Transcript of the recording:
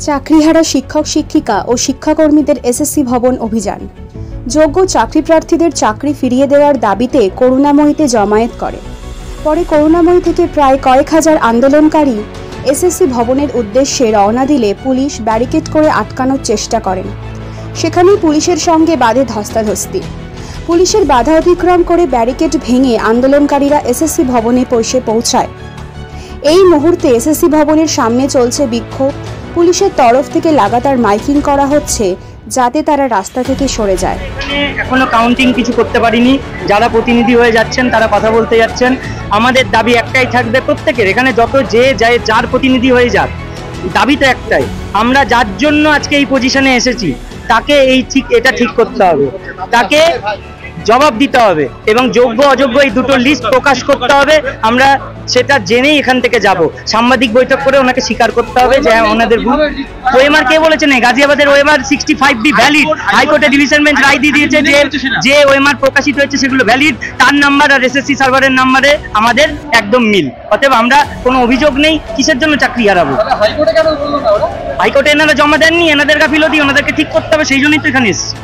চাকরিহারা শিক্ষক শিক্ষিকা ও শিক্ষাকর্মীদের এসএসসি ভবন অভিযান। যোগ্য চাকরি প্রার্থীদের চাকরি ফিরিয়ে দেওয়ার দাবিতে করুণাময়ীতে জমায়েত করে। পরে করুণাময়ী থেকে প্রায় কয়েক হাজার আন্দোলনকারী এসএসসি ভবনের উদ্দেশ্যে রওনা দিলে পুলিশ ব্যারিকেড করে আটকানোর চেষ্টা করেন। সেখানেই পুলিশের সঙ্গে বাধে ধস্তাধস্তি। পুলিশের বাধা অতিক্রম করে ব্যারিকেড ভেঙে আন্দোলনকারীরা এসএসসি ভবনে পৌঁছায়। এই মুহূর্তে এসএসসি ভবনের সামনে চলছে বিক্ষোভ। পুলিশের তরফ থেকে লাগাতার মাইকিং করা হচ্ছে যাতে তারা রাস্তা থেকে সরে যায়। এখনো কাউন্টিং কিছু করতে পারিনি, যারা প্রতিনিধি হয়ে যাচ্ছেন তারা কথা বলতে যাচ্ছেন। আমাদের দাবি একটাই থাকবে প্রত্যেকের, এখানে যত যে যায় যার প্রতিনিধি হয়ে যাক, দাবি তো একটাই, আমরা যার জন্য আজকে এই পজিশনে এসেছি তাকে এটা ঠিক করতে হবে, তাকে জবাব দিতে হবে এবং যোগ্য অযোগ্য এই দুটো লিস্ট প্রকাশ করতে হবে। আমরা সেটা জেনেই এখান থেকে যাব। সাংবাদিক বৈঠক করে ওনাকে স্বীকার করতে হবে যে ওনাদের ওএমআর কে বলেছেন গাজিয়াবাদের ওএমআর 65B ভ্যালিড। হাইকোর্টে ডিভিশন বেঞ্চ রায় দিয়ে দিয়েছে যে ওএমআর প্রকাশিত হয়েছে সেগুলো ভ্যালিড। তার নাম্বার আর এসএসসি সার্ভারের নাম্বারে আমাদের একদম মিল। অতএব আমরা কোনো অভিযোগ নেই, কিসের জন্য চাকরি হারাবো। হাইকোর্টে এনারা জমা দেননি, এনাদের গাফিলতি, ওনাদেরকে ঠিক করতে হবে, সেই জন্যই তো এখানে এসেছি।